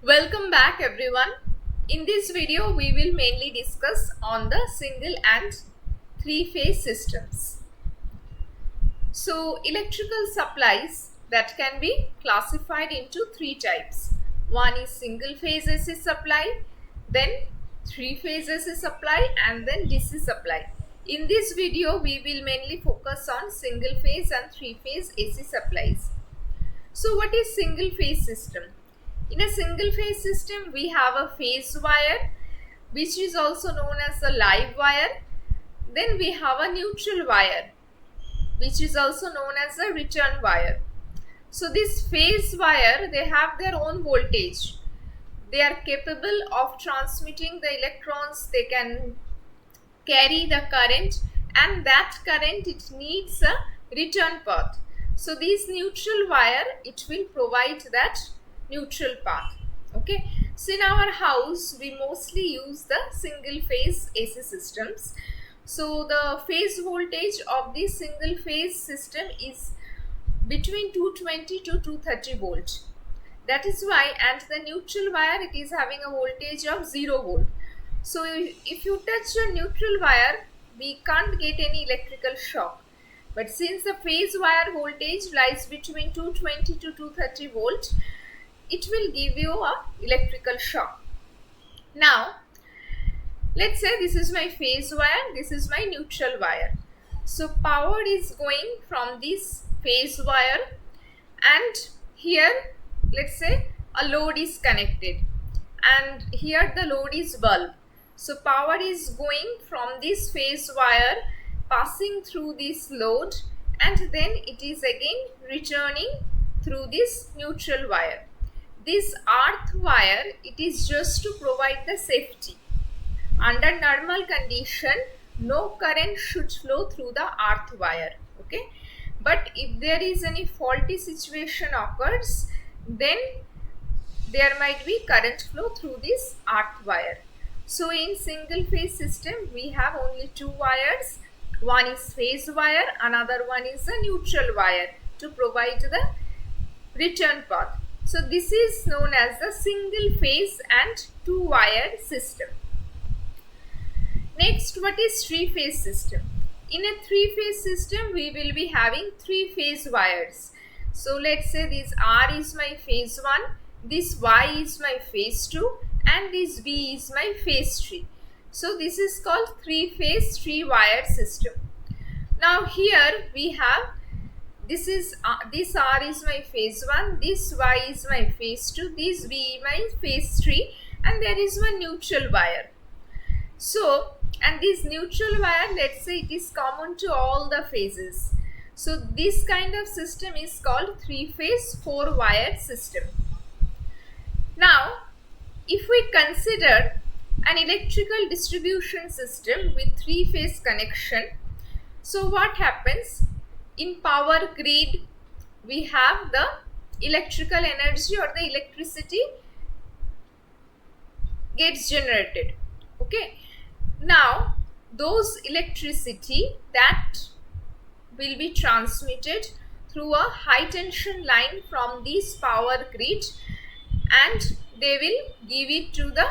Welcome back everyone. In this video we will mainly discuss on the single and three-phase systems. So electrical supplies that can be classified into three types. One is single phase AC supply, then three-phase AC supply and then DC supply. In this video we will mainly focus on single phase and three-phase AC supplies. So what is single phase system? In a single phase system, we have a phase wire, which is also known as a live wire. Then we have a neutral wire, which is also known as a return wire. So this phase wire, they have their own voltage. They are capable of transmitting the electrons. They can carry the current, and that current, it needs a return path. So this neutral wire, it will provide that neutral path. Okay, so in our house we mostly use the single phase AC systems. So the phase voltage of the single phase system is between 220 to 230 volt. That is why, and the neutral wire, it is having a voltage of 0 volt. So if you touch a neutral wire, we can't get any electrical shock. But since the phase wire voltage lies between 220 to 230 volt, it will give you a electrical shock. Now, let's say this is my phase wire, this is my neutral wire. So power is going from this phase wire, and here let's say a load is connected, and here the load is bulb. So power is going from this phase wire, passing through this load, and then it is again returning through this neutral wire. This earth wire, it is just to provide the safety. Under normal condition, no current should flow through the earth wire. Okay, but if there is any faulty situation occurs, then there might be current flow through this earth wire. So in single phase system we have only two wires. One is phase wire, another one is a neutral wire to provide the return path. So this is known as the single phase and two wire system. Next, what is three phase system? In a three phase system we will be having three phase wires. So let's say this R is my phase 1, this Y is my phase 2, and this B is my phase 3. So this is called three phase three wire system. Now here we have this R is my phase 1, this Y is my phase 2, this B my phase 3, and there is one neutral wire. So, and this neutral wire, let's say it is common to all the phases. So this kind of system is called three phase four wire system. Now, if we consider an electrical distribution system with three phase connection, so what happens? In power grid, we have the electrical energy or the electricity gets generated. Okay. Now, those electricity that will be transmitted through a high tension line from this power grid, and they will give it to the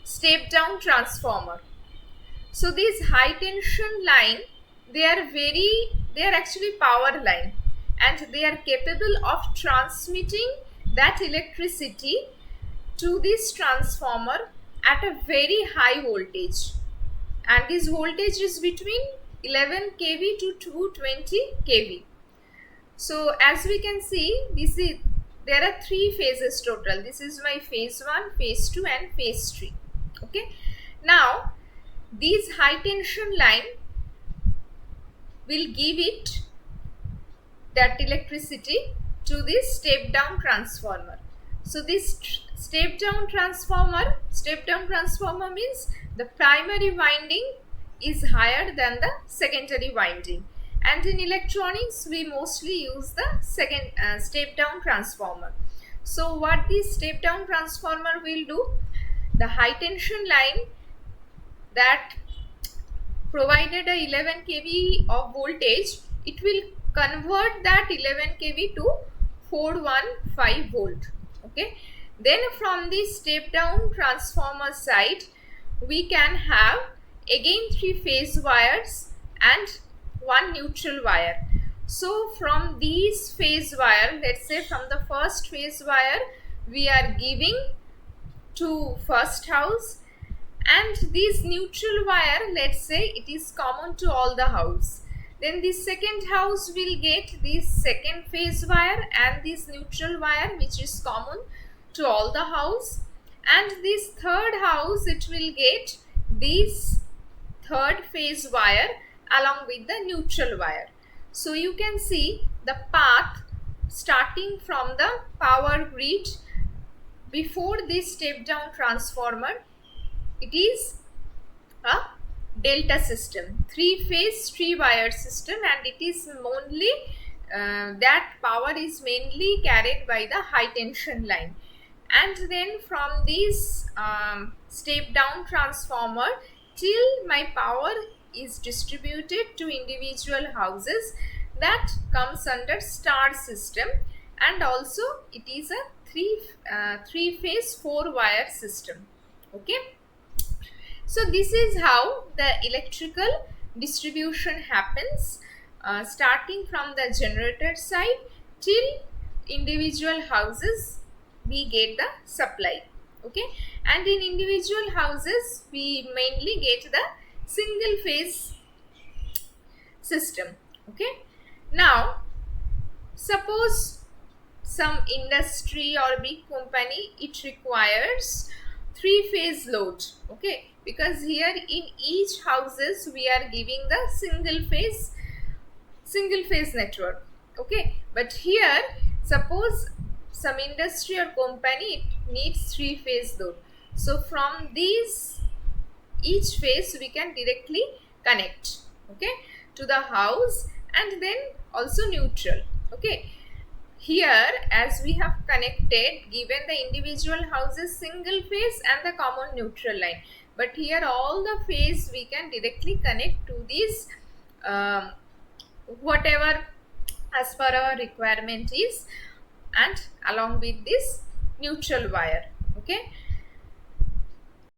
step down transformer. So this high tension line, they are actually power line, and they are capable of transmitting that electricity to this transformer at a very high voltage, and this voltage is between 11 kV to 220 kV. So as we can see, there are three phases total. This is my phase 1, phase 2 and phase 3. Okay, now this high tension line will give it that electricity to this step down transformer. So this step down transformer means the primary winding is higher than the secondary winding, and in electronics we mostly use the second step down transformer. So what this step down transformer will do, the high tension line that provided a 11 kV of voltage, it will convert that 11 kV to 415 volt. Okay, then from the step down transformer side we can have again 3 phase wires and 1 neutral wire. So from these phase wire, let's say from the first phase wire we are giving to first house, and this neutral wire, let's say it is common to all the house, then the second house will get this second phase wire and this neutral wire which is common to all the house, and this third house it will get this third phase wire along with the neutral wire. So you can see the path starting from the power grid before this step down transformer. It is a delta system, 3 phase 3 wire system, and it is only that power is mainly carried by the high tension line. And then from this step down transformer till my power is distributed to individual houses, that comes under star system, and also it is a 3 phase 4 wire system. Okay, so this is how the electrical distribution happens, starting from the generator side till individual houses we get the supply. Okay, and in individual houses we mainly get the single phase system. Okay, now suppose some industry or big company, it requires 3 phase load. Okay, because here in each houses we are giving the single phase network. Okay, but here suppose some industry or company, it needs 3 phase load, so from these each phase we can directly connect, okay, to the house, and then also neutral. Okay, here as we have connected, given the individual houses single phase and the common neutral line, but here all the phase we can directly connect to these whatever as per our requirement is, and along with this neutral wire. Okay,